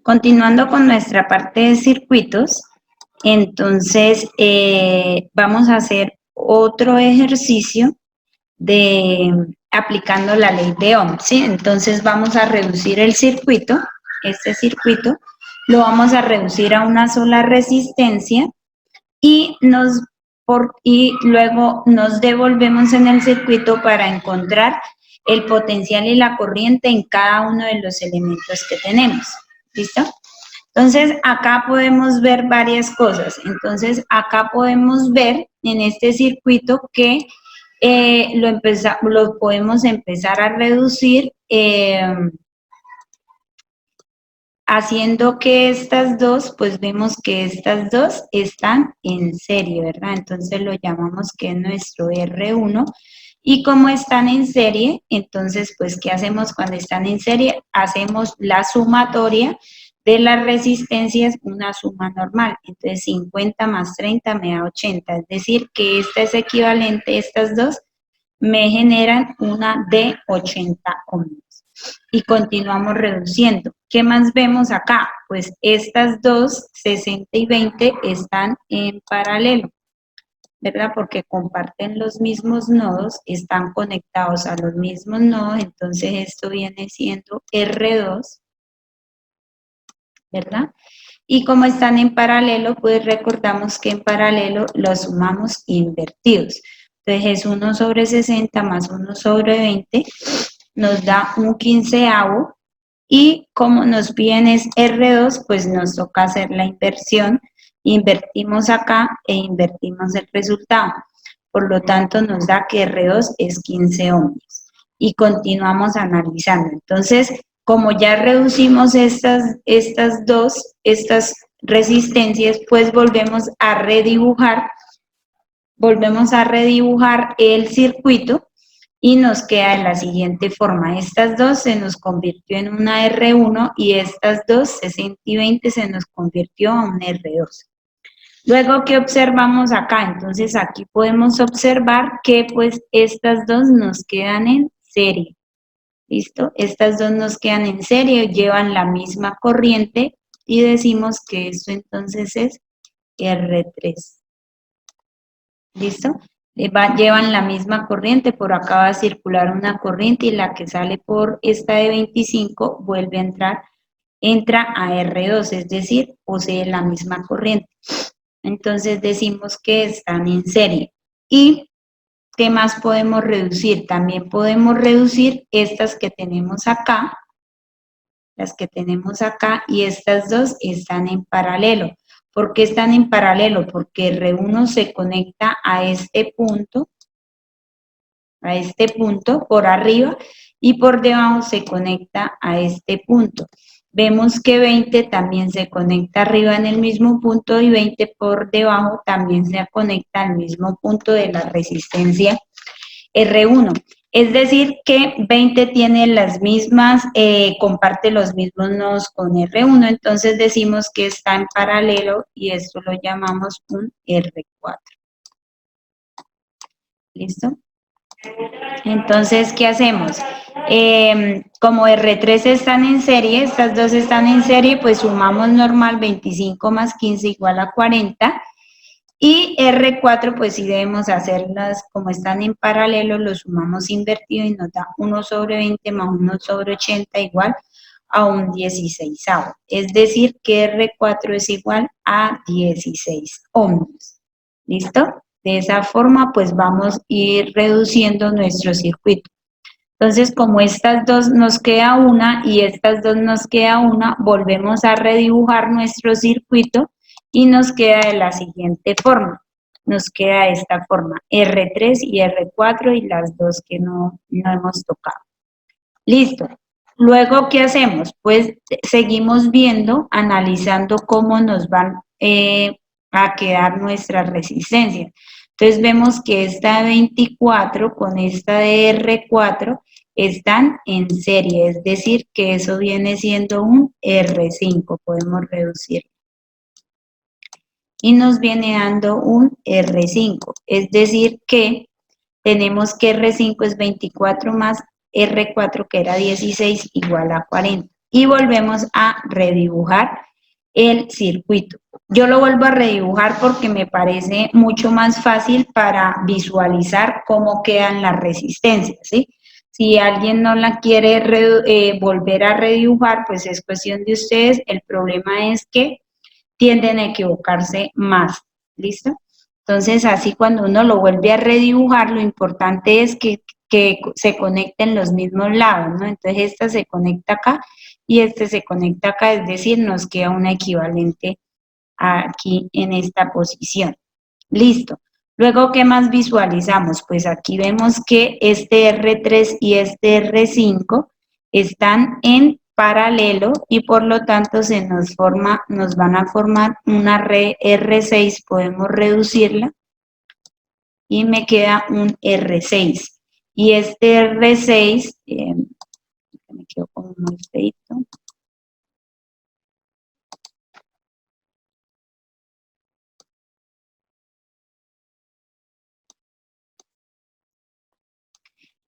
Continuando con nuestra parte de circuitos, entonces vamos a hacer otro ejercicio de aplicando la ley de Ohm, ¿sí? Entonces vamos a reducir el circuito, este circuito, lo vamos a reducir a una sola resistencia y luego nos devolvemos en el circuito para encontrar el potencial y la corriente en cada uno de los elementos que tenemos. ¿Listo? Entonces, acá podemos ver varias cosas. Entonces, acá podemos ver en este circuito que lo podemos empezar a reducir haciendo que estas dos, pues vemos que estas dos están en serie, ¿verdad? Entonces lo llamamos que es nuestro R1. Y como están en serie, entonces, pues, ¿qué hacemos cuando están en serie? Hacemos la sumatoria de las resistencias, una suma normal. Entonces, 50 más 30 me da 80. Es decir, que esta es equivalente, estas dos me generan una de 80 ohms. Y continuamos reduciendo. ¿Qué más vemos acá? Pues estas dos, 60 y 20, están en paralelo, ¿verdad? Porque comparten los mismos nodos, están conectados a los mismos nodos, entonces esto viene siendo R2, ¿verdad? Y como están en paralelo, pues recordamos que en paralelo los sumamos invertidos. Entonces es 1 sobre 60 más 1 sobre 20, nos da un quinceavo, y como nos piden es R2, pues nos toca hacer la inversión, invertimos acá e invertimos el resultado. Por lo tanto, nos da que R2 es 15 ohms. Y continuamos analizando. Entonces, como ya reducimos estas resistencias, pues volvemos a redibujar el circuito y nos queda de la siguiente forma. Estas dos se nos convirtió en una R1 y estas dos, 60 y 20, se nos convirtió a un R2. Luego, ¿qué observamos acá? Entonces, aquí podemos observar que pues estas dos nos quedan en serie. ¿Listo? Estas dos nos quedan en serie, llevan la misma corriente y decimos que esto entonces es R3. ¿Listo? Llevan la misma corriente, por acá va a circular una corriente y la que sale por esta de 25 vuelve a entra a R2, es decir, posee la misma corriente. Entonces decimos que están en serie. ¿Y qué más podemos reducir? También podemos reducir estas que tenemos acá, las que tenemos acá, y estas dos están en paralelo. ¿Por qué están en paralelo? Porque R1 se conecta a este punto por arriba, y por debajo se conecta a este punto. Vemos que 20 también se conecta arriba en el mismo punto y 20 por debajo también se conecta al mismo punto de la resistencia R1. Es decir que 20 tiene las mismas, comparte los mismos nodos con R1, entonces decimos que está en paralelo y esto lo llamamos un R4. ¿Listo? Entonces, ¿qué hacemos? Como R3 están en serie, estas dos están en serie, pues sumamos normal, 25 más 15 igual a 40. Y R4, pues sí debemos hacerlas, como están en paralelo, lo sumamos invertido y nos da 1 sobre 20 más 1 sobre 80 igual a un 16avo. Es decir, que R4 es igual a 16 ohms. ¿Listo? De esa forma, pues vamos a ir reduciendo nuestro circuito. Entonces, como estas dos nos queda una y estas dos nos queda una, volvemos a redibujar nuestro circuito y nos queda de la siguiente forma. Nos queda de esta forma, R3 y R4 y las dos que no hemos tocado. Listo. Luego, ¿qué hacemos? Pues seguimos viendo, analizando cómo nos van a quedar nuestras resistencias. Entonces vemos que esta de 24 con esta de R4 están en serie, es decir, que eso viene siendo un R5, podemos reducir. Y nos viene dando un R5, es decir que tenemos que R5 es 24 más R4 que era 16 igual a 40. y volvemos a redibujar el circuito. Yo lo vuelvo a redibujar porque me parece mucho más fácil para visualizar cómo quedan las resistencias, ¿sí? Si alguien no la quiere volver a redibujar, pues es cuestión de ustedes. El problema es que tienden a equivocarse más, ¿listo? Entonces, así cuando uno lo vuelve a redibujar, lo importante es que se conecten los mismos lados, ¿no? Entonces, esta se conecta acá y este se conecta acá, es decir, nos queda una equivalente aquí en esta posición. Listo. Luego, ¿qué más visualizamos? Pues aquí vemos que este R3 y este R5 están en paralelo y por lo tanto nos van a formar una R6, podemos reducirla y me queda un R6. Y este R6, me quedo como muy feito.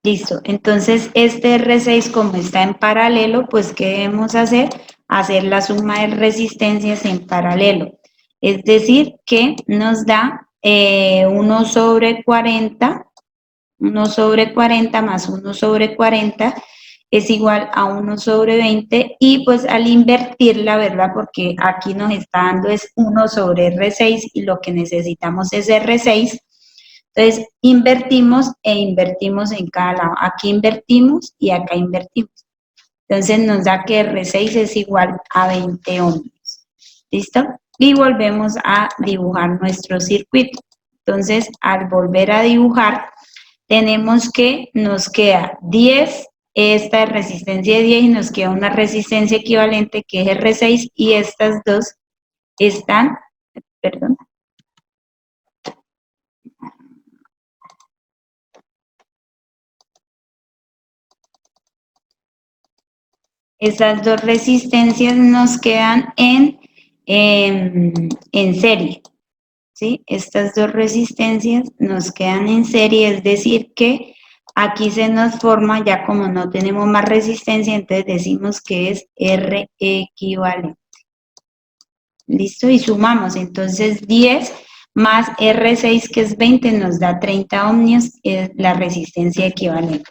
Listo, entonces este R6 como está en paralelo, pues ¿qué debemos hacer? Hacer la suma de resistencias en paralelo. Es decir, que nos da 1 sobre 40, 1 sobre 40 más 1 sobre 40 es igual a 1 sobre 20 y pues al invertirla, ¿verdad? Porque aquí nos está dando es 1 sobre R6 y lo que necesitamos es R6. Entonces, invertimos e invertimos en cada lado. Aquí invertimos y acá invertimos. Entonces, nos da que R6 es igual a 20 ohmios. ¿Listo? Y volvemos a dibujar nuestro circuito. Entonces, al volver a dibujar, tenemos que nos queda 10, esta es resistencia de 10 y nos queda una resistencia equivalente que es R6 y estas dos están, perdón, esas dos resistencias nos quedan en serie, ¿sí? Estas dos resistencias nos quedan en serie, es decir que aquí se nos forma, ya como no tenemos más resistencia, entonces decimos que es R equivalente. ¿Listo? Y sumamos, entonces 10 más R6 que es 20 nos da 30 ohmios, es la resistencia equivalente.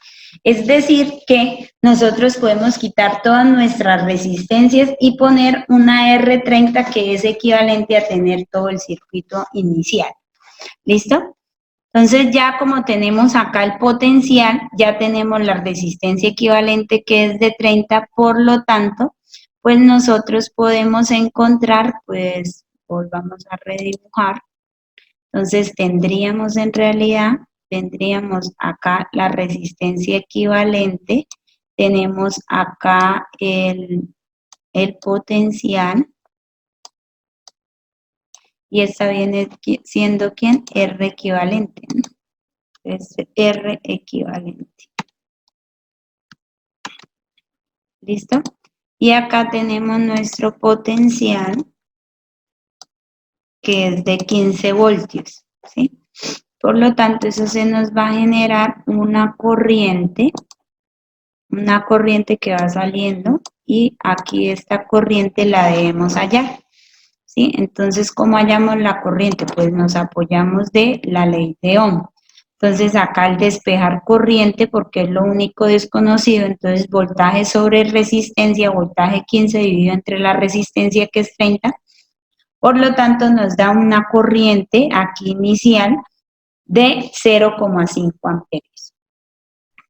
Es decir que nosotros podemos quitar todas nuestras resistencias y poner una R30 que es equivalente a tener todo el circuito inicial. ¿Listo? Entonces ya como tenemos acá el potencial, ya tenemos la resistencia equivalente que es de 30, por lo tanto, pues nosotros podemos encontrar, pues volvamos a redibujar, entonces tendríamos en realidad, tendríamos acá la resistencia equivalente, tenemos acá el potencial, y esta viene siendo ¿quién? R equivalente, ¿no? Es R equivalente. ¿Listo? Y acá tenemos nuestro potencial, que es de 15 voltios, ¿sí? Por lo tanto, eso se nos va a generar una corriente que va saliendo y aquí esta corriente la debemos hallar, ¿sí? Entonces, ¿cómo hallamos la corriente? Pues nos apoyamos de la ley de Ohm. Entonces, acá al despejar corriente, porque es lo único desconocido, entonces voltaje sobre resistencia, voltaje 15 dividido entre la resistencia que es 30, por lo tanto nos da una corriente aquí inicial de 0,5 amperios.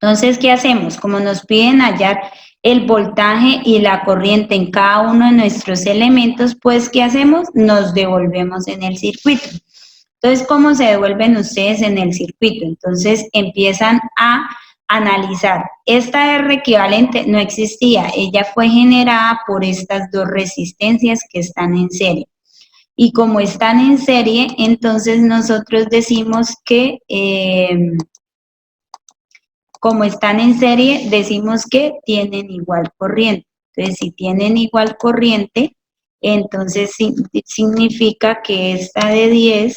Entonces, ¿qué hacemos? Como nos piden hallar el voltaje y la corriente en cada uno de nuestros elementos, pues, ¿qué hacemos? Nos devolvemos en el circuito. Entonces, ¿cómo se devuelven ustedes en el circuito? Entonces, empiezan a analizar. Esta R equivalente no existía, ella fue generada por estas dos resistencias que están en serie. Y como están en serie, entonces nosotros decimos que, como están en serie, decimos que tienen igual corriente. Entonces, si tienen igual corriente, entonces significa que esta de 10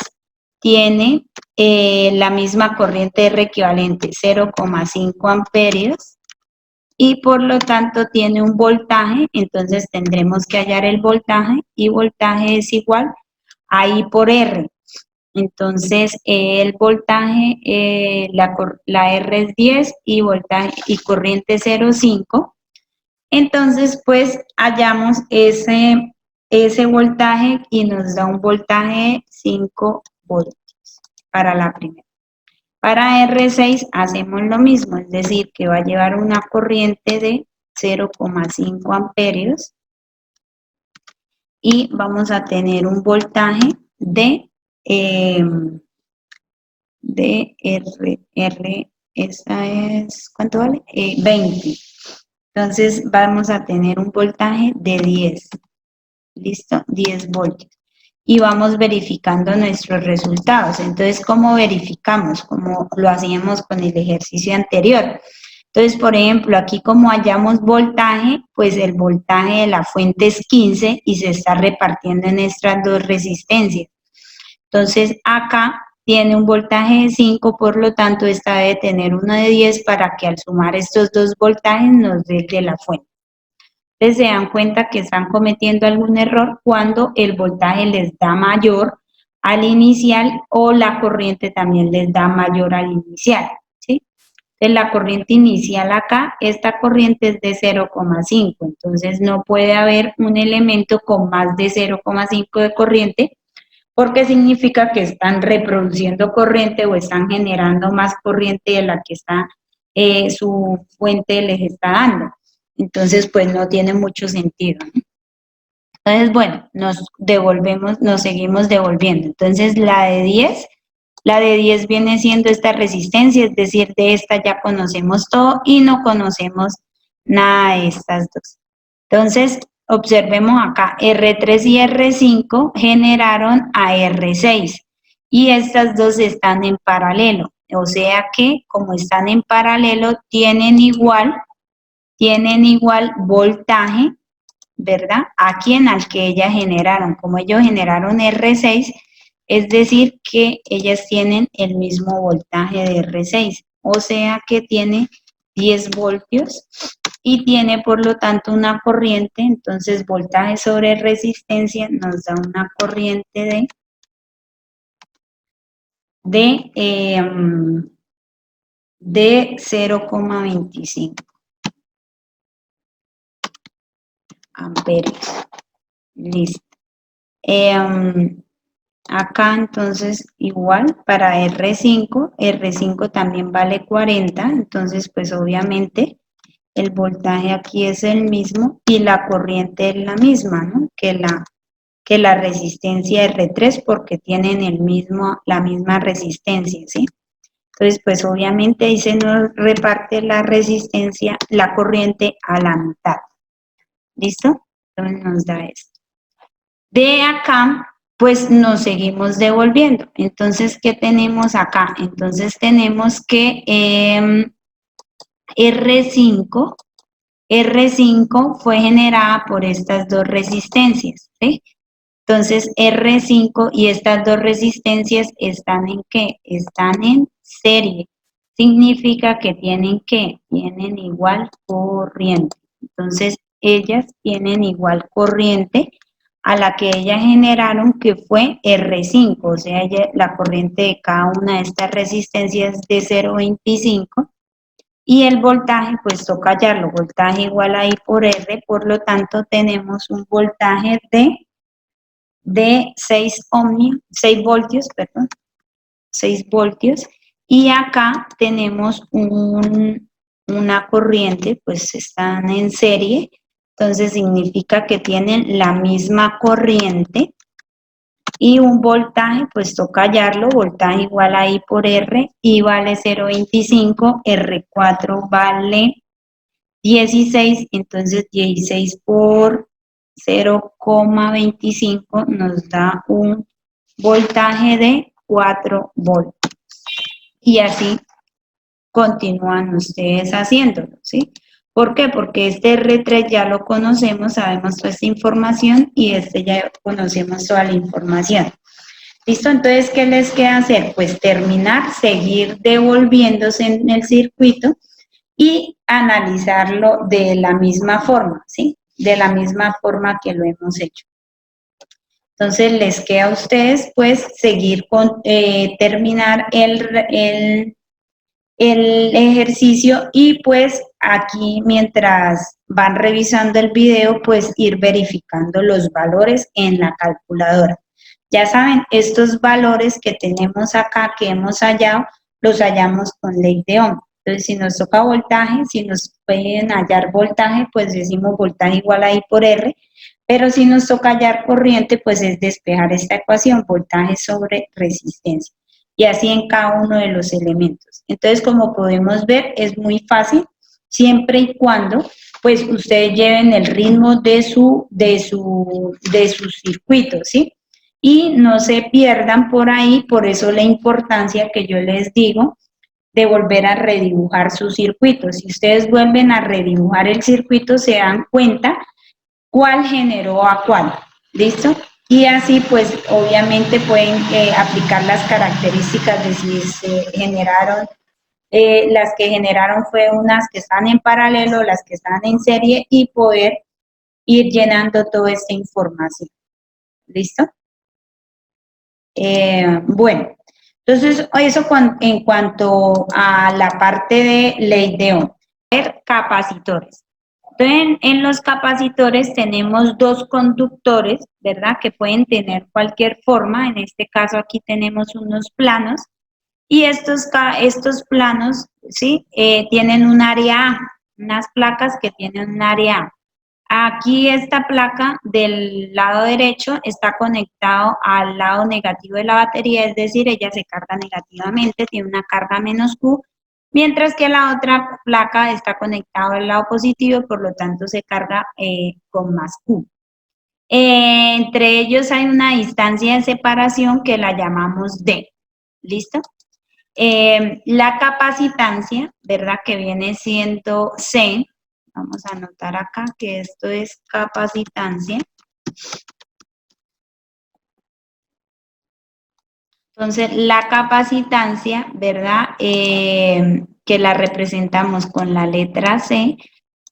tiene la misma corriente R equivalente, 0,5 amperios, y por lo tanto tiene un voltaje, entonces tendremos que hallar el voltaje y voltaje es igual a I por R. Entonces, el voltaje, la R es 10 y voltaje y corriente 0,5. Entonces, pues hallamos ese voltaje y nos da un voltaje 5 voltios para la primera. Para R6 hacemos lo mismo, es decir, que va a llevar una corriente de 0,5 amperios y vamos a tener un voltaje de R, esa es, ¿cuánto vale? 20. Entonces vamos a tener un voltaje de 10, ¿listo? 10 voltios. Y vamos verificando nuestros resultados. Entonces, ¿cómo verificamos? Como lo hacíamos con el ejercicio anterior. Entonces, por ejemplo, aquí como hallamos voltaje, pues el voltaje de la fuente es 15 y se está repartiendo en estas dos resistencias. Entonces, acá tiene un voltaje de 5, por lo tanto, esta debe tener uno de 10 para que al sumar estos dos voltajes nos dé el de la fuente. Entonces, se dan cuenta que están cometiendo algún error cuando el voltaje les da mayor al inicial o la corriente también les da mayor al inicial, ¿sí? Entonces, la corriente inicial acá, esta corriente es de 0,5, entonces no puede haber un elemento con más de 0,5 de corriente, porque significa que están reproduciendo corriente o están generando más corriente de la que está su fuente les está dando. Entonces, pues no tiene mucho sentido, ¿no? Entonces, bueno, nos seguimos devolviendo. Entonces, la de 10 viene siendo esta resistencia, es decir, de esta ya conocemos todo y no conocemos nada de estas dos. Entonces, observemos acá, R3 y R5 generaron a R6 y estas dos están en paralelo, o sea que como están en paralelo tienen igual voltaje, ¿verdad? A quien al que ellas generaron, como ellos generaron R6, es decir que ellas tienen el mismo voltaje de R6, o sea que tiene 10 voltios y tiene por lo tanto una corriente, entonces voltaje sobre resistencia nos da una corriente de 0,25 amperios. Listo. Acá entonces igual para R5 también vale 40, entonces pues obviamente el voltaje aquí es el mismo y la corriente es la misma, ¿no? Que la resistencia R3 porque tienen la misma resistencia, ¿sí? Entonces, pues obviamente ahí se nos reparte la resistencia, la corriente a la mitad. ¿Listo? Entonces nos da esto. De acá, pues nos seguimos devolviendo. Entonces, ¿qué tenemos acá? Entonces tenemos que R5 fue generada por estas dos resistencias, ¿sí? Entonces, R5 y estas dos resistencias están ¿en qué? Están en serie. Significa que tienen ¿qué? Tienen igual corriente. Entonces, ellas tienen igual corriente a la que ellas generaron, que fue R5. O sea, la corriente de cada una de estas resistencias es de 0,25. Y el voltaje, pues toca hallarlo. Voltaje igual a I por R. Por lo tanto, tenemos un voltaje de 6 voltios, perdón, 6 voltios, y acá tenemos una corriente, pues están en serie, entonces significa que tienen la misma corriente, y un voltaje, pues toca hallarlo, voltaje igual a I por R, I vale 0,25, R4 vale 16, entonces 16 por 0,25 nos da un voltaje de 4 voltios. Y así continúan ustedes haciéndolo, ¿sí? ¿Por qué? Porque este R3 ya lo conocemos, sabemos toda esta información y este ya conocemos toda la información. ¿Listo? Entonces, ¿qué les queda hacer? Pues terminar, seguir devolviéndose en el circuito y analizarlo de la misma forma, ¿sí? De la misma forma que lo hemos hecho. Entonces, les queda a ustedes, pues, seguir con, terminar el ejercicio y, pues, aquí, mientras van revisando el video, pues, ir verificando los valores en la calculadora. Ya saben, estos valores que tenemos acá, que hemos hallado, los hallamos con ley de Ohm. Entonces, si nos toca voltaje, si nos pueden hallar voltaje, pues decimos voltaje igual a I por R, pero si nos toca hallar corriente, pues es despejar esta ecuación, voltaje sobre resistencia. Y así en cada uno de los elementos. Entonces, como podemos ver, es muy fácil, siempre y cuando pues ustedes lleven el ritmo de su circuito, ¿sí? Y no se pierdan por ahí, por eso la importancia que yo les digo de volver a redibujar su circuito. Si ustedes vuelven a redibujar el circuito, se dan cuenta cuál generó a cuál, ¿listo? Y así, pues, obviamente pueden aplicar las características de si se generaron, las que generaron fue unas que están en paralelo, las que están en serie, y poder ir llenando toda esta información, ¿listo? Bueno, entonces, eso en cuanto a la parte de ley de Ohm. Capacitores. Entonces, en los capacitores tenemos dos conductores, ¿verdad? Que pueden tener cualquier forma. En este caso aquí tenemos unos planos. Y estos planos, ¿sí? Tienen un área A, unas placas que tienen un área A. Aquí esta placa del lado derecho está conectado al lado negativo de la batería, es decir, ella se carga negativamente, tiene una carga menos Q, mientras que la otra placa está conectada al lado positivo, por lo tanto se carga con más Q. Entre ellos hay una distancia de separación que la llamamos D. ¿Listo? La capacitancia, ¿verdad? Que viene siendo C. Vamos a anotar acá que esto es capacitancia. Entonces, la capacitancia, ¿verdad? Que la representamos con la letra C,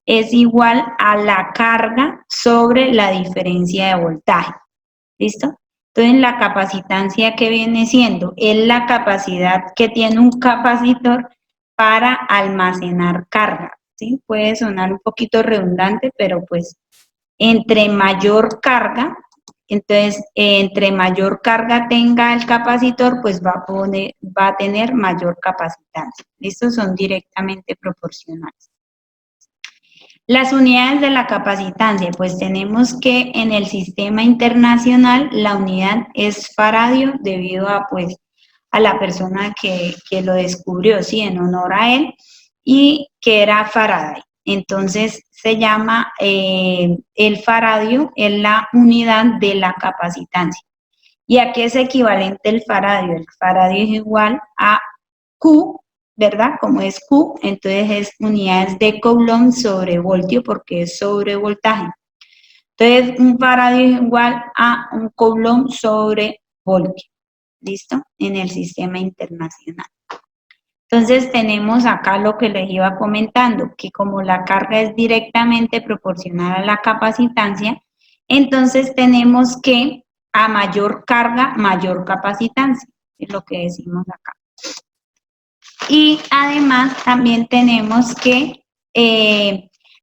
es igual a la carga sobre la diferencia de voltaje. ¿Listo? Entonces, la capacitancia que viene siendo es la capacidad que tiene un capacitor para almacenar carga. ¿Sí? Puede sonar un poquito redundante, pero pues entre mayor carga, entonces entre mayor carga tenga el capacitor, pues va a tener mayor capacitancia. Estos son directamente proporcionales. Las unidades de la capacitancia, pues tenemos que en el sistema internacional la unidad es faradio debido a pues a la persona que lo descubrió, sí, en honor a él, y que era Faraday. Entonces se llama el faradio, es la unidad de la capacitancia. ¿Y a qué es equivalente el faradio? El faradio es igual a Q, ¿verdad? Como es Q, entonces es unidades de Coulomb sobre voltio porque es sobre voltaje. Entonces, un faradio es igual a un Coulomb sobre voltio. ¿Listo? En el sistema internacional. Entonces, tenemos acá lo que les iba comentando, que como la carga es directamente proporcional a la capacitancia, entonces tenemos que a mayor carga, mayor capacitancia, es lo que decimos acá. Y además también tenemos que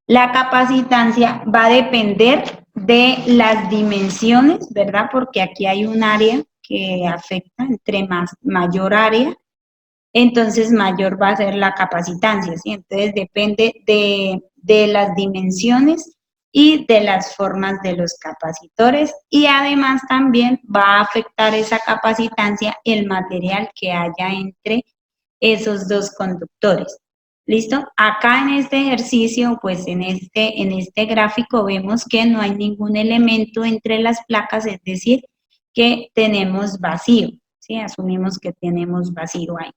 la capacitancia va a depender de las dimensiones, ¿verdad? Porque aquí hay un área que afecta, entre mayor área, entonces mayor va a ser la capacitancia, ¿sí? Entonces depende de las dimensiones y de las formas de los capacitores y además también va a afectar esa capacitancia el material que haya entre esos dos conductores. ¿Listo? Acá en este ejercicio, pues en este gráfico vemos que no hay ningún elemento entre las placas, es decir, que tenemos vacío, ¿sí? Asumimos que tenemos vacío ahí.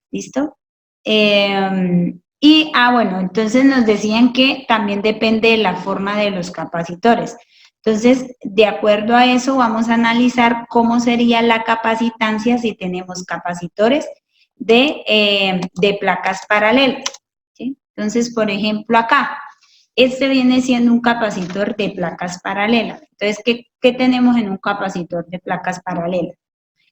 ¿Listo? Bueno, entonces nos decían que también depende de la forma de los capacitores. Entonces, de acuerdo a eso, vamos a analizar cómo sería la capacitancia si tenemos capacitores de placas paralelas. ¿Sí? Entonces, por ejemplo, acá, este viene siendo un capacitor de placas paralelas. Entonces, ¿qué tenemos en un capacitor de placas paralelas?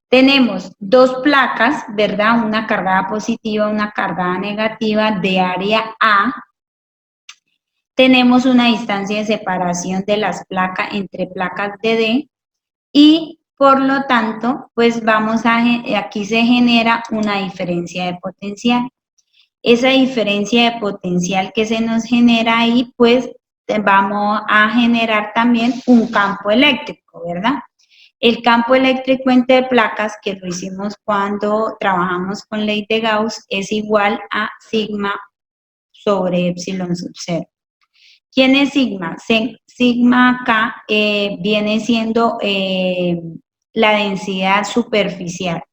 Tenemos dos placas, ¿verdad? Una cargada positiva, una cargada negativa de área A. Tenemos una distancia de separación de las placas entre placas de D y por lo tanto, pues aquí se genera una diferencia de potencial. Esa diferencia de potencial que se nos genera ahí, pues vamos a generar también un campo eléctrico, ¿verdad? El campo eléctrico entre placas, que lo hicimos cuando trabajamos con ley de Gauss, es igual a sigma sobre epsilon sub 0. ¿Quién es sigma? Sigma acá viene siendo la densidad superficial.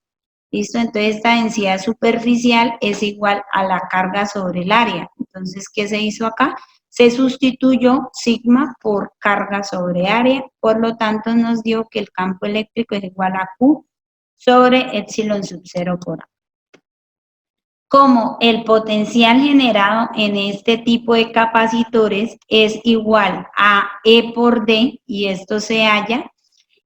¿Listo? Entonces, esta densidad superficial es igual a la carga sobre el área. Entonces, ¿qué se hizo acá? Se sustituyó sigma por carga sobre área, por lo tanto nos dio que el campo eléctrico es igual a Q sobre epsilon sub 0 por A. Como el potencial generado en este tipo de capacitores es igual a E por D, y esto se halla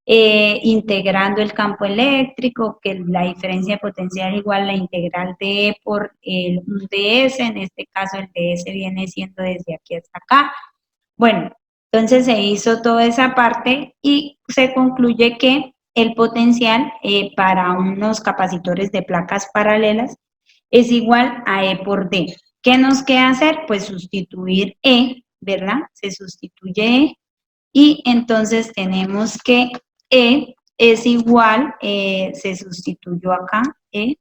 integrando el campo eléctrico, que la diferencia de potencial es igual a la integral de E por el ds, en este caso el ds viene siendo desde aquí hasta acá. Bueno, entonces se hizo toda esa parte y se concluye que el potencial para unos capacitores de placas paralelas es igual a E por D. ¿Qué nos queda hacer? Pues sustituir E, ¿verdad? Se sustituye E y entonces tenemos que E es igual, se sustituyó acá, E,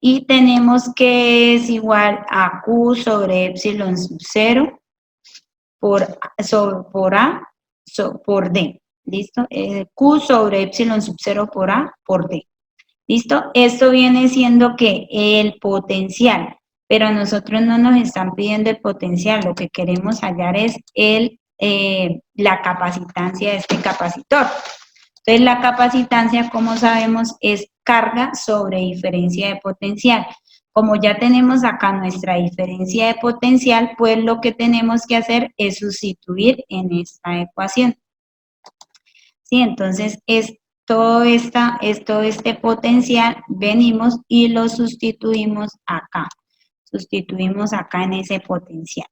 y tenemos que es igual a Q sobre epsilon sub 0 por A por D, ¿listo? Q sobre epsilon sub 0 por A por D, ¿listo? Esto viene siendo que el potencial, pero a nosotros no nos están pidiendo el potencial, lo que queremos hallar es la capacitancia de este capacitor. Entonces, la capacitancia, como sabemos, es carga sobre diferencia de potencial. Como ya tenemos acá nuestra diferencia de potencial, pues lo que tenemos que hacer es sustituir en esta ecuación. ¿Sí? Entonces, todo este potencial, venimos y lo sustituimos acá. Sustituimos acá en ese potencial.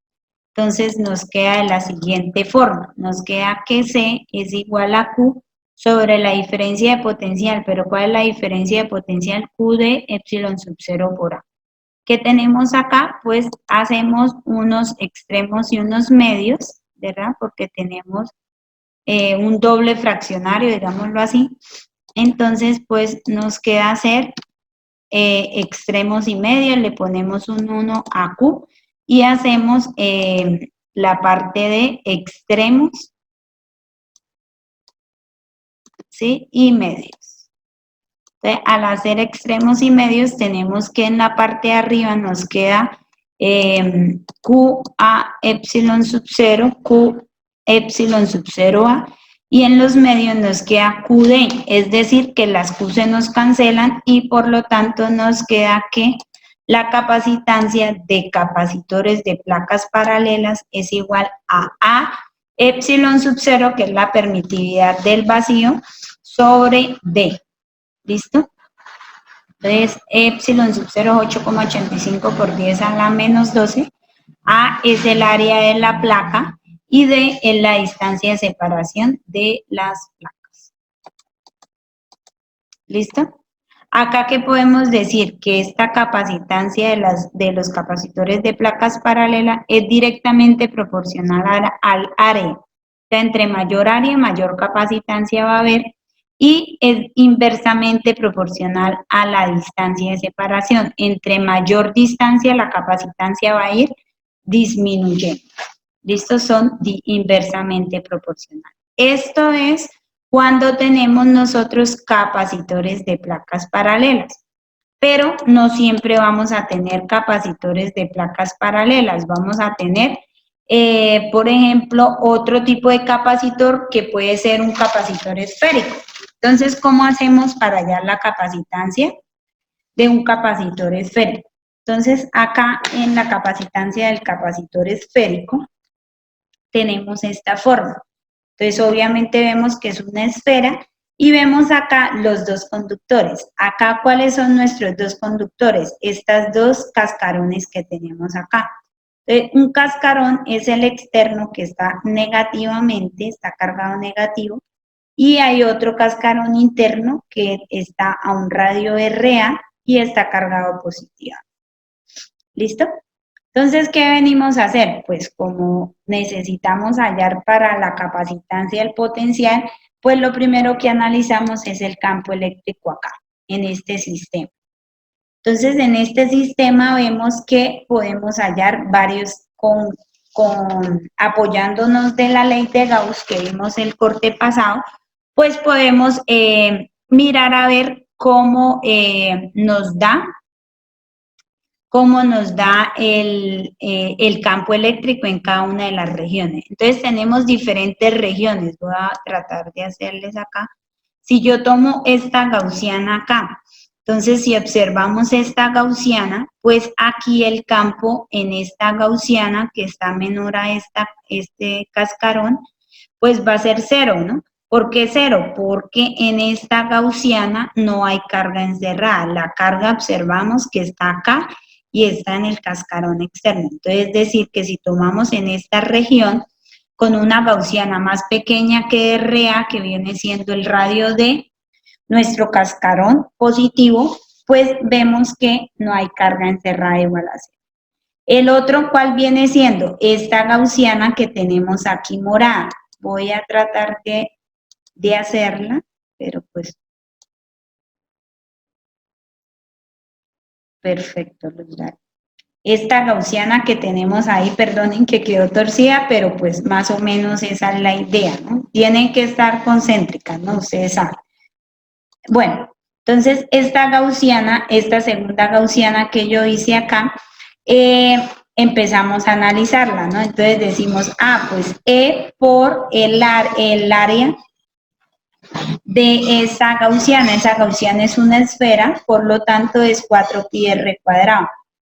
Entonces, nos queda de la siguiente forma. Nos queda que C es igual a Q sobre la diferencia de potencial. ¿Pero cuál es la diferencia de potencial? Q de epsilon sub 0 por A. ¿Qué tenemos acá? Pues hacemos unos extremos y unos medios, ¿verdad? Porque tenemos un doble fraccionario, digámoslo así. Entonces, pues nos queda hacer extremos y medios, le ponemos un 1 a Q y hacemos la parte de extremos, ¿sí? Y medios. Entonces, al hacer extremos y medios, tenemos que en la parte de arriba nos queda Q a epsilon sub 0, Q epsilon sub 0A, y en los medios nos queda QD, es decir, que las Q se nos cancelan y por lo tanto nos queda que la capacitancia de capacitores de placas paralelas es igual a epsilon sub 0, que es la permitividad del vacío, sobre D. ¿Listo? Entonces, epsilon sub 0 es 8,85 por 10 a la menos 12. A es el área de la placa y D es la distancia de separación de las placas. ¿Listo? Acá, ¿qué podemos decir? Que esta capacitancia de los capacitores de placas paralelas es directamente proporcional al área. O sea, entre mayor área, mayor capacitancia va a haber, y es inversamente proporcional a la distancia de separación. Entre mayor distancia, la capacitancia va a ir disminuyendo. ¿Listo? Son inversamente proporcionales. Esto es cuando tenemos nosotros capacitores de placas paralelas. Pero no siempre vamos a tener capacitores de placas paralelas. Vamos a tener, por ejemplo, otro tipo de capacitor que puede ser un capacitor esférico. Entonces, ¿cómo hacemos para hallar la capacitancia de un capacitor esférico? Entonces, acá en la capacitancia del capacitor esférico, tenemos esta forma. Entonces, obviamente vemos que es una esfera y vemos acá los dos conductores. Acá, ¿cuáles son nuestros dos conductores? Estas dos cascarones que tenemos acá. Entonces, un cascarón es el externo que está negativamente, está cargado negativo, y hay otro cascarón interno que está a un radio RA y está cargado positivo. ¿Listo? Entonces, ¿qué venimos a hacer? Pues como necesitamos hallar para la capacitancia el potencial, pues lo primero que analizamos es el campo eléctrico acá, en este sistema. Entonces, en este sistema vemos que podemos hallar varios, apoyándonos de la ley de Gauss que vimos el corte pasado, pues podemos mirar a ver cómo nos da el campo eléctrico en cada una de las regiones. Entonces tenemos diferentes regiones, voy a tratar de hacerles acá. Si yo tomo esta gaussiana acá, entonces si observamos esta gaussiana, pues aquí el campo en esta gaussiana que está menor a este cascarón, pues va a ser cero, ¿no? ¿Por qué cero? Porque en esta gaussiana no hay carga encerrada. La carga observamos que está acá y está en el cascarón externo. Entonces, es decir, que si tomamos en esta región con una gaussiana más pequeña que RA, que viene siendo el radio de nuestro cascarón positivo, pues vemos que no hay carga encerrada igual a cero. El otro, ¿cuál viene siendo? Esta gaussiana que tenemos aquí morada. Voy a tratar de hacerla, pero pues perfecto, esta gaussiana que tenemos ahí, perdonen que quedó torcida, pero pues más o menos esa es la idea, ¿no? Tienen que estar concéntricas, ¿no? Ustedes saben. Bueno, entonces esta gaussiana, esta segunda gaussiana que yo hice acá, empezamos a analizarla, ¿no? Entonces decimos, pues E por el área de esa gaussiana es una esfera, por lo tanto es 4πr cuadrado.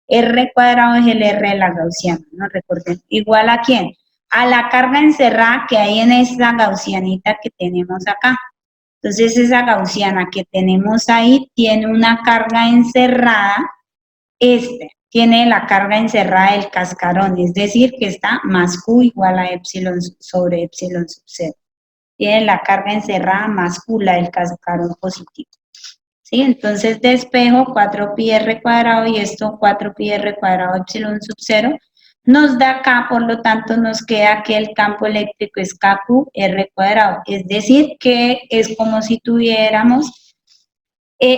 R cuadrado es el R de la gaussiana, ¿no? Recuerden, igual a ¿quién? A la carga encerrada que hay en esta gaussianita que tenemos acá. Entonces esa gaussiana que tenemos ahí tiene una carga encerrada, tiene la carga encerrada del cascarón, es decir, que está más Q igual a epsilon sobre epsilon sub 0. Tiene la carga encerrada más Q, la del cascarón positivo. ¿Sí? Entonces despejo 4πr cuadrado y esto 4πr cuadrado epsilon sub 0 nos da K, por lo tanto nos queda que el campo eléctrico es KQR cuadrado, es decir, que es como si tuviéramos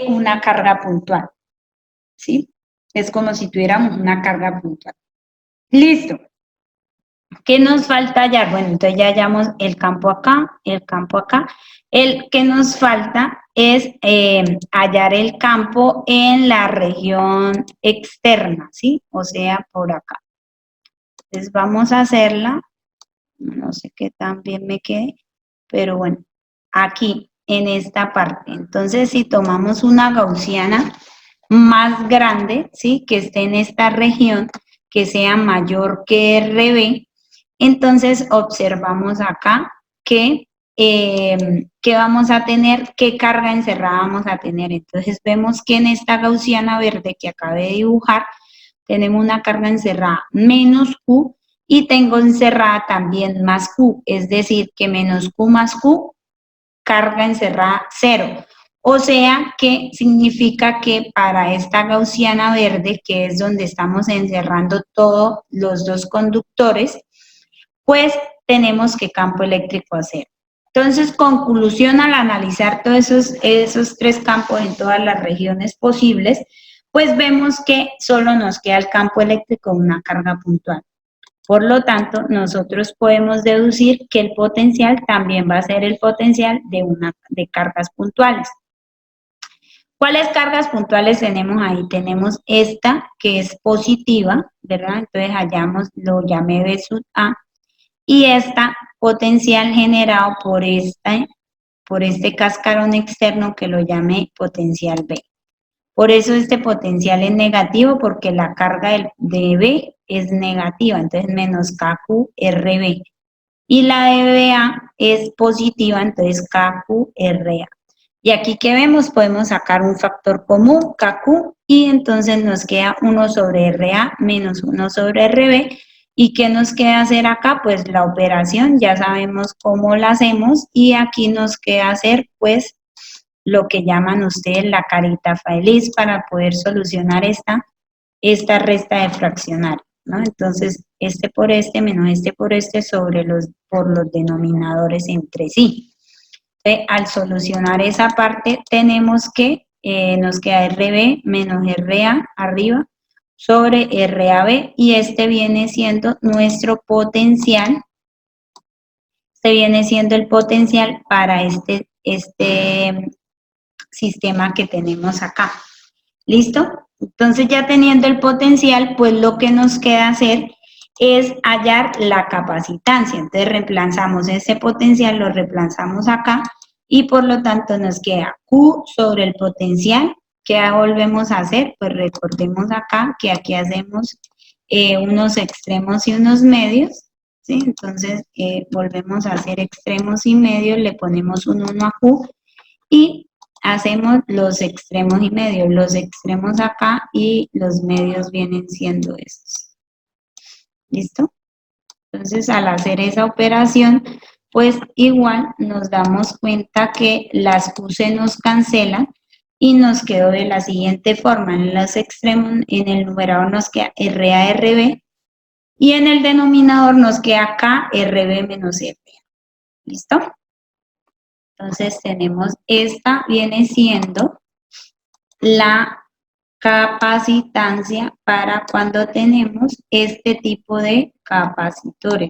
una carga puntual, ¿sí? Es como si tuviéramos una carga puntual. Listo. ¿Qué nos falta hallar? Bueno, entonces ya hallamos el campo acá, el campo acá. El que nos falta es hallar el campo en la región externa, ¿sí? O sea, por acá. Entonces vamos a hacerla. No sé qué tan bien me quede, pero bueno, aquí, en esta parte. Entonces, si tomamos una gaussiana más grande, ¿sí? Que esté en esta región, que sea mayor que RB, entonces observamos acá que vamos a tener, qué carga encerrada vamos a tener. Entonces vemos que en esta gaussiana verde que acabé de dibujar, tenemos una carga encerrada menos Q y tengo encerrada también más Q, es decir, que menos Q más Q, carga encerrada 0. O sea que significa que para esta gaussiana verde, que es donde estamos encerrando todos los dos conductores, pues tenemos que campo eléctrico a 0. Entonces, conclusión al analizar todos esos tres campos en todas las regiones posibles, pues vemos que solo nos queda el campo eléctrico con una carga puntual. Por lo tanto, nosotros podemos deducir que el potencial también va a ser el potencial de cargas puntuales. ¿Cuáles cargas puntuales tenemos ahí? Tenemos esta que es positiva, ¿verdad? Entonces hallamos, lo llamé B sub A, y esta potencial generado por este cascarón externo que lo llamé potencial B. Por eso este potencial es negativo, porque la carga de B es negativa, entonces menos KQRB. Y la de BA es positiva, entonces KQRA. Y aquí que vemos, podemos sacar un factor común, KQ, y entonces nos queda 1 sobre RA menos 1 sobre RB. ¿Y qué nos queda hacer acá? Pues la operación, ya sabemos cómo la hacemos, y aquí nos queda hacer pues lo que llaman ustedes la carita feliz para poder solucionar esta resta de fraccionarios, ¿no? Entonces, este por este menos este por este por los denominadores entre sí. Entonces, al solucionar esa parte, tenemos que nos queda RB menos RA arriba sobre RAB, y este viene siendo nuestro potencial. Este viene siendo el potencial para este sistema que tenemos acá. ¿Listo? Entonces, ya teniendo el potencial, pues lo que nos queda hacer es hallar la capacitancia. Entonces, reemplazamos ese potencial, lo reemplazamos acá, y por lo tanto nos queda Q sobre el potencial. ¿Qué volvemos a hacer? Pues recordemos acá que aquí hacemos unos extremos y unos medios, ¿sí? Entonces, volvemos a hacer extremos y medios, le ponemos un 1 a Q, y hacemos los extremos y medios, los extremos acá y los medios vienen siendo estos. ¿Listo? Entonces, al hacer esa operación, pues igual nos damos cuenta que las Q se nos cancelan y nos quedó de la siguiente forma. En los extremos, en el numerador nos queda RA-RB y en el denominador nos queda KRB menos RA. ¿Listo? Entonces tenemos, esta viene siendo la capacitancia para cuando tenemos este tipo de capacitores.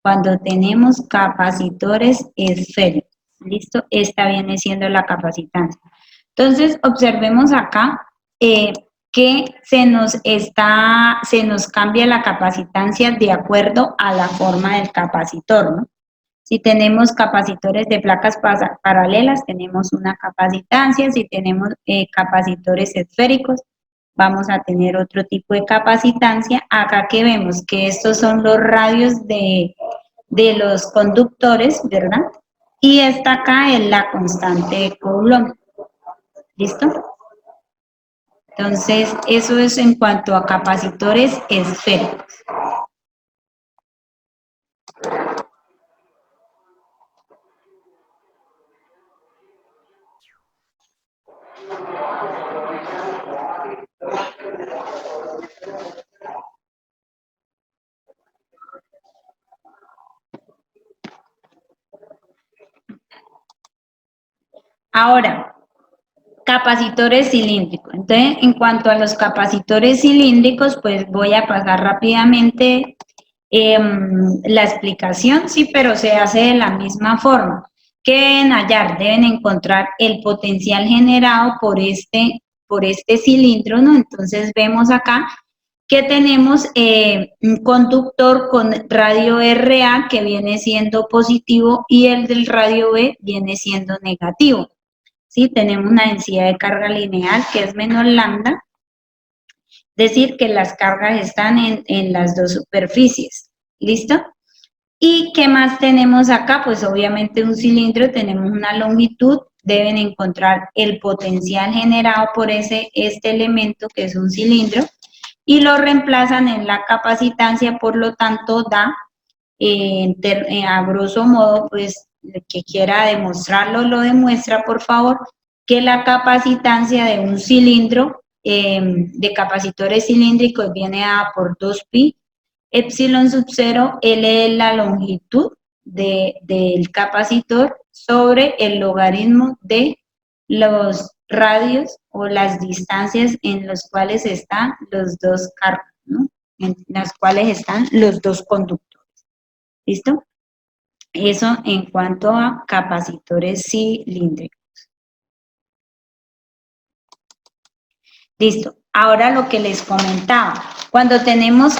Cuando tenemos capacitores esféricos. ¿Listo? Esta viene siendo la capacitancia. Entonces, observemos acá que se nos cambia la capacitancia de acuerdo a la forma del capacitor, ¿no? Si tenemos capacitores de placas paralelas, tenemos una capacitancia. Si tenemos capacitores esféricos, vamos a tener otro tipo de capacitancia. Acá que vemos que estos son los radios de los conductores, ¿verdad? Y esta acá es la constante de Coulomb. ¿Listo? Entonces, eso es en cuanto a capacitores esféricos. Ahora, capacitores cilíndricos. Entonces, en cuanto a los capacitores cilíndricos, pues voy a pasar rápidamente la explicación, sí, pero se hace de la misma forma. ¿Qué deben hallar? Deben encontrar el potencial generado por este cilindro, ¿no? Entonces, vemos acá que tenemos un conductor con radio RA que viene siendo positivo y el del radio B viene siendo negativo. ¿Sí? Tenemos una densidad de carga lineal que es menos lambda, es decir, que las cargas están en las dos superficies. ¿Listo? ¿Y qué más tenemos acá? Pues obviamente un cilindro, tenemos una longitud, deben encontrar el potencial generado por este elemento que es un cilindro y lo reemplazan en la capacitancia, por lo tanto da, a grosso modo, pues el que quiera demostrarlo lo demuestra, por favor, que la capacitancia de un cilindro de capacitores cilíndricos viene dada por 2pi epsilon sub 0, L es la longitud del capacitor sobre el logaritmo de los radios o las distancias en los cuales están los dos cargas, ¿no? En las cuales están los dos conductores. ¿Listo? Eso en cuanto a capacitores cilíndricos. Listo. Ahora lo que les comentaba. Cuando tenemos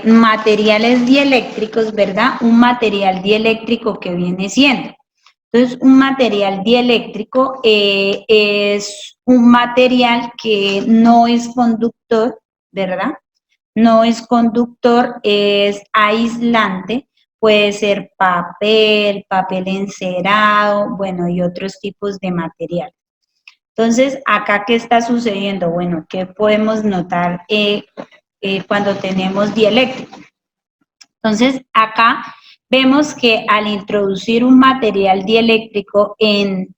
materiales dieléctricos, ¿verdad? Un material dieléctrico que viene siendo. Entonces, un material dieléctrico es un material que no es conductor, ¿verdad? No es conductor, es aislante, puede ser papel, papel encerado, bueno, y otros tipos de material. Entonces, acá, ¿qué está sucediendo? Bueno, ¿qué podemos notar cuando tenemos dieléctrico? Entonces, acá vemos que al introducir un material dieléctrico en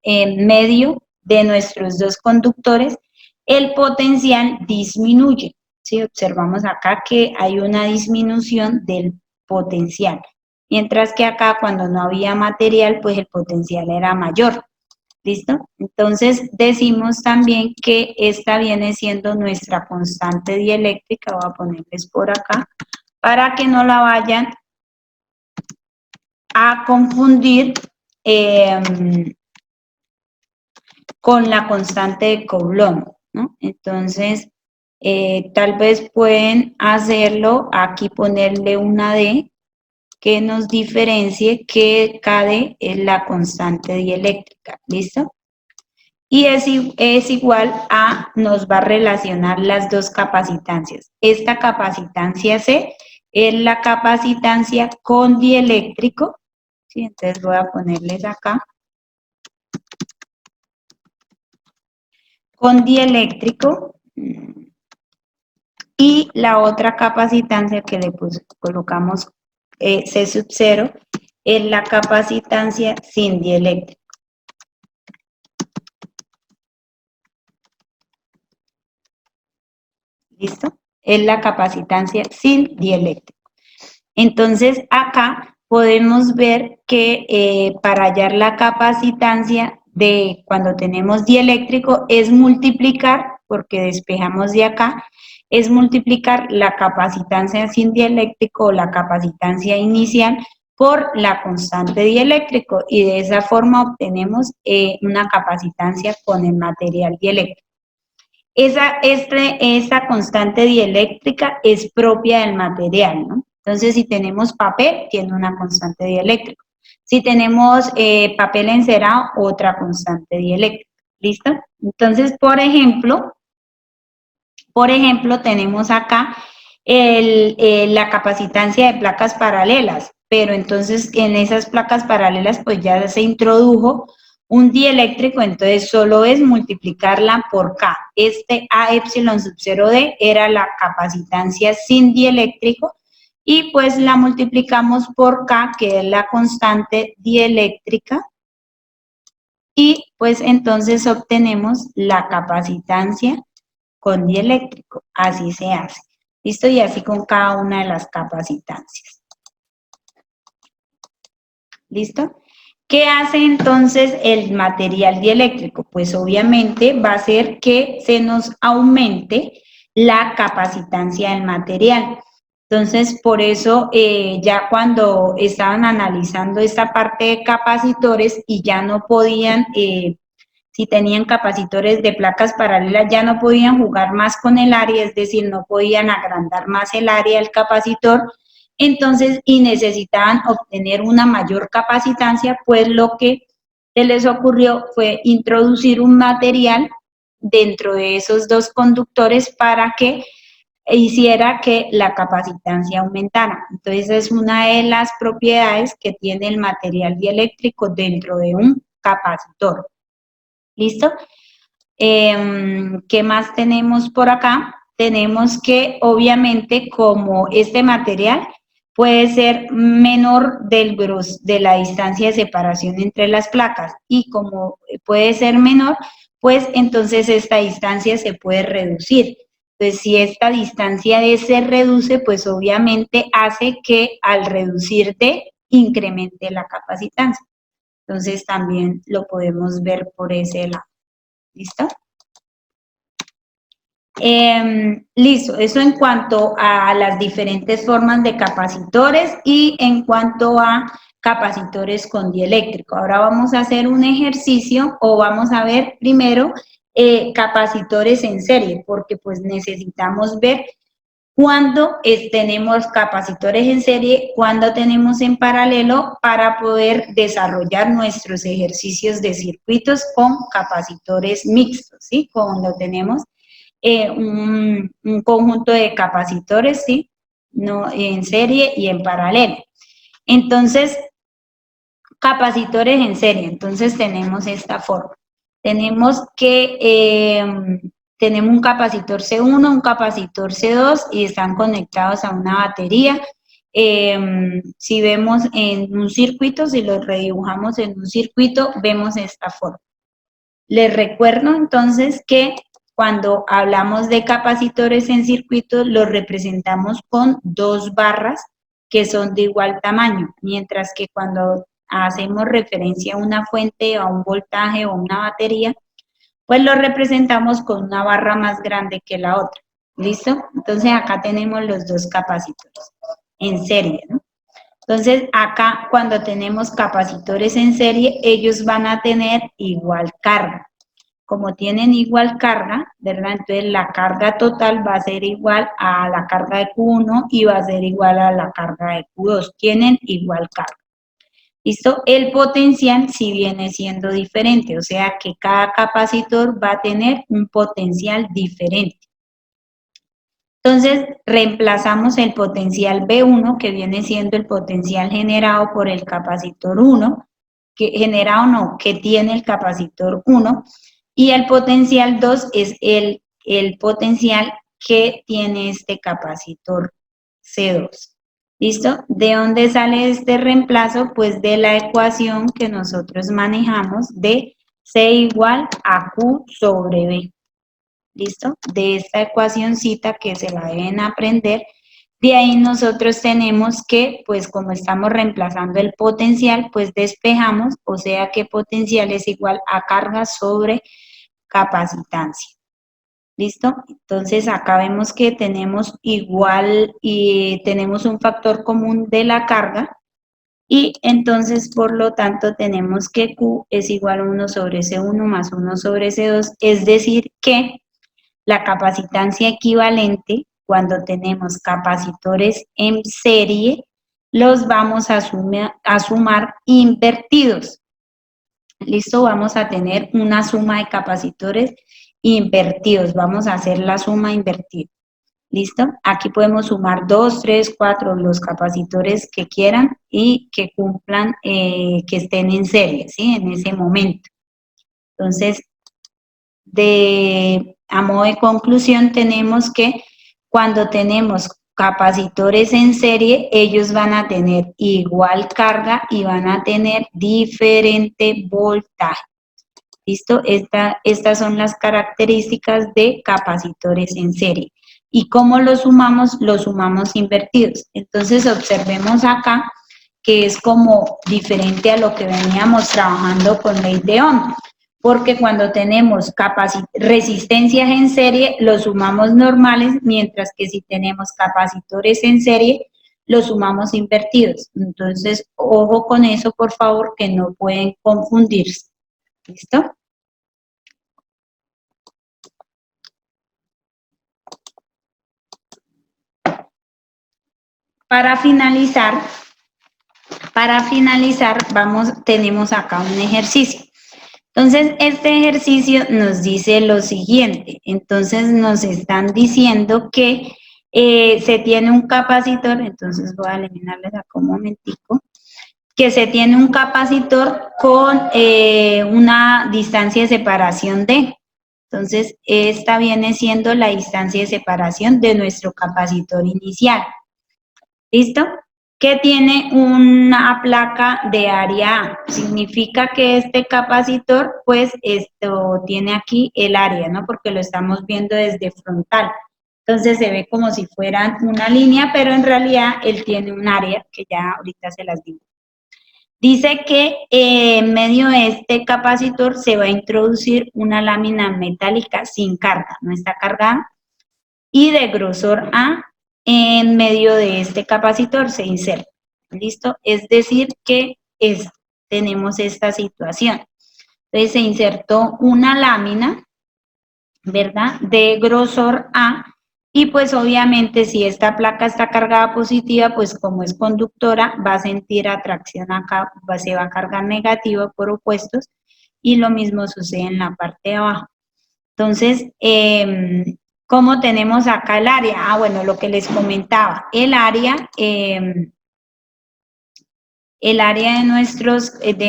medio de nuestros dos conductores, el potencial disminuye. ¿Sí? Observamos acá que hay una disminución del potencial, mientras que acá cuando no había material, pues el potencial era mayor. ¿Listo? Entonces decimos también que esta viene siendo nuestra constante dieléctrica. Voy a ponerles por acá para que no la vayan a confundir con la constante de Coulomb, ¿no? Entonces, tal vez pueden hacerlo, aquí ponerle una D que nos diferencie que KD es la constante dieléctrica, ¿listo? Y es igual a, nos va a relacionar las dos capacitancias. Esta capacitancia C es la capacitancia con dieléctrico, ¿sí? Entonces voy a ponerles acá. Con dieléctrico. Y la otra capacitancia que le colocamos C sub 0 es la capacitancia sin dieléctrico. ¿Listo? Es la capacitancia sin dieléctrico. Entonces, acá podemos ver que para hallar la capacitancia de cuando tenemos dieléctrico es multiplicar, porque despejamos de acá, es multiplicar la capacitancia sin dieléctrico o la capacitancia inicial por la constante dieléctrico y de esa forma obtenemos una capacitancia con el material dieléctrico. Esta constante dieléctrica es propia del material, ¿no? Entonces, si tenemos papel, tiene una constante dieléctrica. Si tenemos papel encerado, otra constante dieléctrica. ¿Listo? Entonces, por ejemplo, tenemos acá la capacitancia de placas paralelas, pero entonces en esas placas paralelas pues ya se introdujo un dieléctrico, entonces solo es multiplicarla por K. Este A epsilon sub 0D era la capacitancia sin dieléctrico y pues la multiplicamos por K, que es la constante dieléctrica, y pues entonces obtenemos la capacitancia con dieléctrico. Así se hace. ¿Listo? Y así con cada una de las capacitancias. ¿Listo? ¿Qué hace entonces el material dieléctrico? Pues obviamente va a hacer que se nos aumente la capacitancia del material. Entonces, por eso ya cuando estaban analizando esta parte de capacitores y ya no podían, si tenían capacitores de placas paralelas, ya no podían jugar más con el área, es decir, no podían agrandar más el área del capacitor, entonces, y necesitaban obtener una mayor capacitancia, pues lo que se les ocurrió fue introducir un material dentro de esos dos conductores para que hiciera que la capacitancia aumentara. Entonces, es una de las propiedades que tiene el material dieléctrico dentro de un capacitor. ¿Listo? ¿Qué más tenemos por acá? Tenemos que, obviamente, como este material puede ser menor de la distancia de separación entre las placas y como puede ser menor, pues entonces esta distancia se puede reducir. Entonces, si esta distancia se reduce, pues obviamente hace que al reducir incremente la capacitancia. Entonces, también lo podemos ver por ese lado. ¿Listo? Listo, eso en cuanto a las diferentes formas de capacitores y en cuanto a capacitores con dieléctrico. Ahora vamos a hacer un ejercicio o vamos a ver primero capacitores en serie, porque pues necesitamos ver cuando tenemos capacitores en serie, cuando tenemos en paralelo para poder desarrollar nuestros ejercicios de circuitos con capacitores mixtos, ¿sí? Cuando tenemos un conjunto de capacitores, ¿sí? No, en serie y en paralelo. Entonces, capacitores en serie, entonces tenemos esta forma. Tenemos tenemos un capacitor C1, un capacitor C2 y están conectados a una batería. Si vemos en un circuito, si lo redibujamos en un circuito, vemos esta forma. Les recuerdo entonces que cuando hablamos de capacitores en circuitos, los representamos con 2 barras que son de igual tamaño, mientras que cuando hacemos referencia a una fuente, a un voltaje o una batería, pues lo representamos con una barra más grande que la otra. ¿Listo? Entonces acá tenemos los 2 capacitores en serie, ¿no? Entonces acá cuando tenemos capacitores en serie, ellos van a tener igual carga. Como tienen igual carga, ¿verdad? Entonces la carga total va a ser igual a la carga de Q1 y va a ser igual a la carga de Q2. Tienen igual carga. ¿Listo? El potencial sí viene siendo diferente, o sea que cada capacitor va a tener un potencial diferente. Entonces, reemplazamos el potencial B1, que viene siendo el potencial generado por el capacitor 1, que tiene el capacitor 1, y el potencial 2 es el potencial que tiene este capacitor C2. ¿Listo? ¿De dónde sale este reemplazo? Pues de la ecuación que nosotros manejamos de C igual a Q sobre B. ¿Listo? De esta ecuacióncita que se la deben aprender. De ahí nosotros tenemos que, pues como estamos reemplazando el potencial, pues despejamos, o sea que potencial es igual a carga sobre capacitancia. ¿Listo? Entonces acá vemos que tenemos igual y tenemos un factor común de la carga y entonces por lo tanto tenemos que Q es igual a 1 sobre C1 más 1 sobre C2, es decir que la capacitancia equivalente cuando tenemos capacitores en serie los vamos a sumar invertidos. ¿Listo? Vamos a tener una suma de capacitores invertidos. Vamos a hacer la suma invertida. ¿Listo? Aquí podemos sumar 2, 3, 4, los capacitores que quieran y que cumplan, que estén en serie, ¿sí? En ese momento. Entonces, a modo de conclusión, tenemos que cuando tenemos capacitores en serie, ellos van a tener igual carga y van a tener diferente voltaje. ¿Listo? Estas son las características de capacitores en serie. ¿Y cómo los sumamos? Los sumamos invertidos. Entonces, observemos acá que es como diferente a lo que veníamos trabajando con ley de Ohm. Porque cuando tenemos resistencias en serie, los sumamos normales, mientras que si tenemos capacitores en serie, los sumamos invertidos. Entonces, ojo con eso, por favor, que no pueden confundirse. ¿Listo? Para finalizar, tenemos acá un ejercicio. Entonces, este ejercicio nos dice lo siguiente. Entonces, nos están diciendo que se tiene un capacitor, entonces voy a eliminarles acá un momentico, que se tiene un capacitor con una distancia de separación D. Entonces, esta viene siendo la distancia de separación de nuestro capacitor inicial. ¿Listo? Que tiene una placa de área A. Significa que este capacitor, pues, esto tiene aquí el área, ¿no? Porque lo estamos viendo desde frontal. Entonces, se ve como si fueran una línea, pero en realidad él tiene un área que ya ahorita se las digo. Dice que en medio de este capacitor se va a introducir una lámina metálica sin carga, no está cargada, y de grosor A en medio de este capacitor se inserta. ¿Listo? Es decir que tenemos esta situación. Entonces se insertó una lámina, ¿verdad? De grosor A Y pues obviamente si esta placa está cargada positiva, pues como es conductora, va a sentir atracción acá, se va a cargar negativo por opuestos, y lo mismo sucede en la parte de abajo. Entonces, ¿cómo tenemos acá el área? Ah, bueno, lo que les comentaba, el área de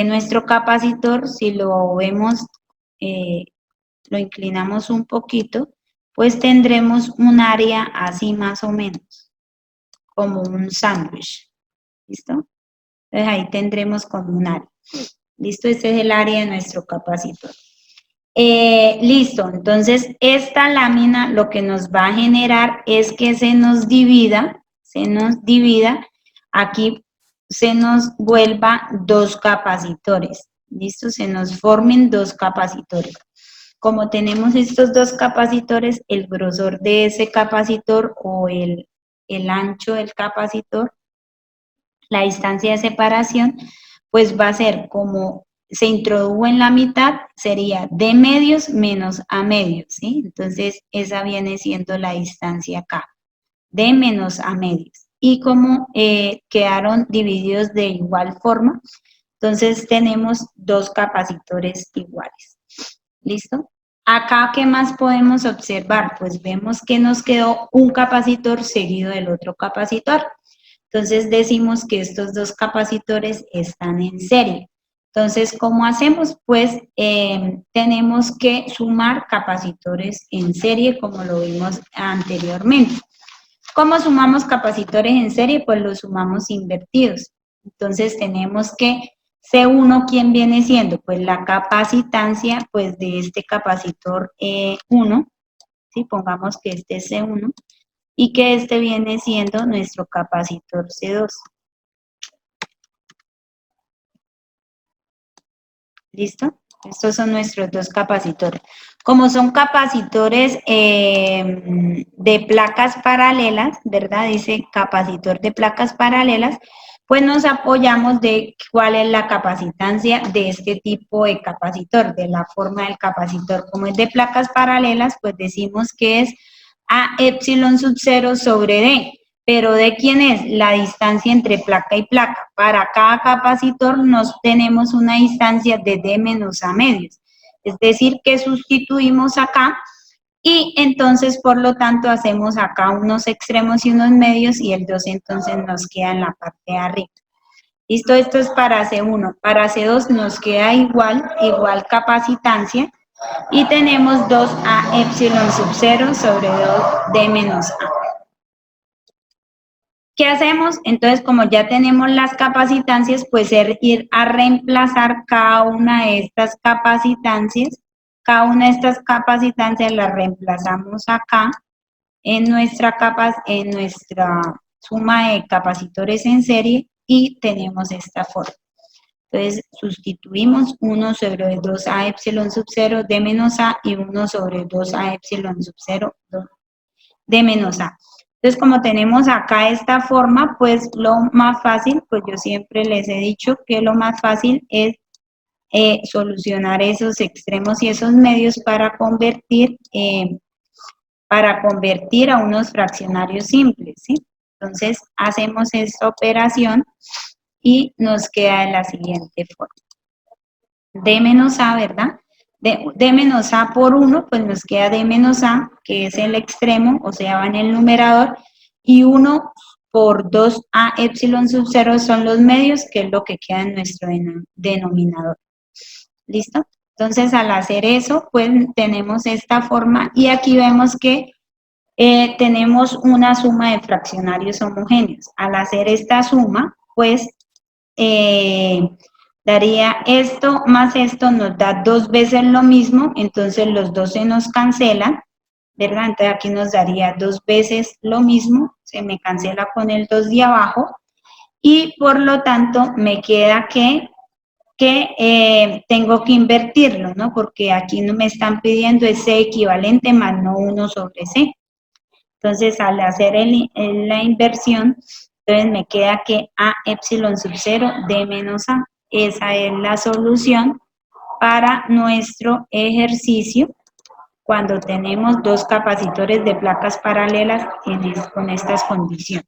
nuestro capacitor, si lo vemos, lo inclinamos un poquito, pues tendremos un área así más o menos, como un sándwich, ¿listo? Entonces ahí tendremos como un área. ¿Listo? Este es el área de nuestro capacitor. Listo, entonces esta lámina lo que nos va a generar es que se nos divida, aquí se nos vuelva dos capacitores, ¿listo? Se nos formen dos capacitores. Como tenemos estos dos capacitores, el grosor de ese capacitor o el ancho del capacitor, la distancia de separación, pues va a ser como se introdujo en la mitad, sería D medios menos A medios, ¿sí? Entonces, esa viene siendo la distancia acá, D menos A medios. Y como quedaron divididos de igual forma, entonces tenemos dos capacitores iguales. ¿Listo? Acá, ¿qué más podemos observar? Pues vemos que nos quedó un capacitor seguido del otro capacitor. Entonces decimos que estos dos capacitores están en serie. Entonces, ¿cómo hacemos? Pues tenemos que sumar capacitores en serie, como lo vimos anteriormente. ¿Cómo sumamos capacitores en serie? Pues los sumamos invertidos. Entonces tenemos que C1, ¿quién viene siendo? Pues la capacitancia pues, de este capacitor 1, ¿sí? Pongamos que este es C1, y que este viene siendo nuestro capacitor C2. ¿Listo? Estos son nuestros dos capacitores. Como son capacitores de placas paralelas, ¿verdad? Dice capacitor de placas paralelas, pues nos apoyamos de cuál es la capacitancia de este tipo de capacitor, de la forma del capacitor. Como es de placas paralelas, pues decimos que es A epsilon sub 0 sobre D. Pero ¿de quién es? La distancia entre placa y placa. Para cada capacitor nos tenemos una distancia de D menos A medios. Es decir, que sustituimos acá y entonces, por lo tanto, hacemos acá unos extremos y unos medios y el 2 entonces nos queda en la parte de arriba. ¿Listo? Esto es para C1. Para C2 nos queda igual capacitancia y tenemos 2A epsilon sub 0 sobre 2D menos A. ¿Qué hacemos? Entonces, como ya tenemos las capacitancias, pues ir a reemplazar cada una de estas capacitancias. Cada una de estas capacitancias las reemplazamos acá en nuestra suma de capacitores en serie y tenemos esta forma. Entonces, sustituimos 1 sobre 2A epsilon sub 0 D menos A y 1 sobre 2A epsilon sub 0 D menos A. Entonces, como tenemos acá esta forma, pues lo más fácil, pues yo siempre les he dicho que lo más fácil es solucionar esos extremos y esos medios para convertir a unos fraccionarios simples, ¿sí? Entonces, hacemos esta operación y nos queda de la siguiente forma. D menos A, ¿verdad? D menos A por 1, pues nos queda D menos A, que es el extremo, o sea, va en el numerador, y 1 por 2A epsilon sub 0 son los medios, que es lo que queda en nuestro denominador. ¿Listo? Entonces, al hacer eso, pues tenemos esta forma, y aquí vemos que tenemos una suma de fraccionarios homogéneos. Al hacer esta suma, pues daría esto más esto, nos da 2 veces lo mismo, entonces los dos se nos cancelan, ¿verdad? Entonces aquí nos daría 2 veces lo mismo, se me cancela con el 2 de abajo, y por lo tanto me queda que tengo que invertirlo, ¿no? Porque aquí no me están pidiendo ese equivalente más no 1 sobre C. Entonces, al hacer la inversión, entonces me queda que A epsilon sub 0 D menos A. Esa es la solución para nuestro ejercicio cuando tenemos dos capacitores de placas paralelas con estas condiciones.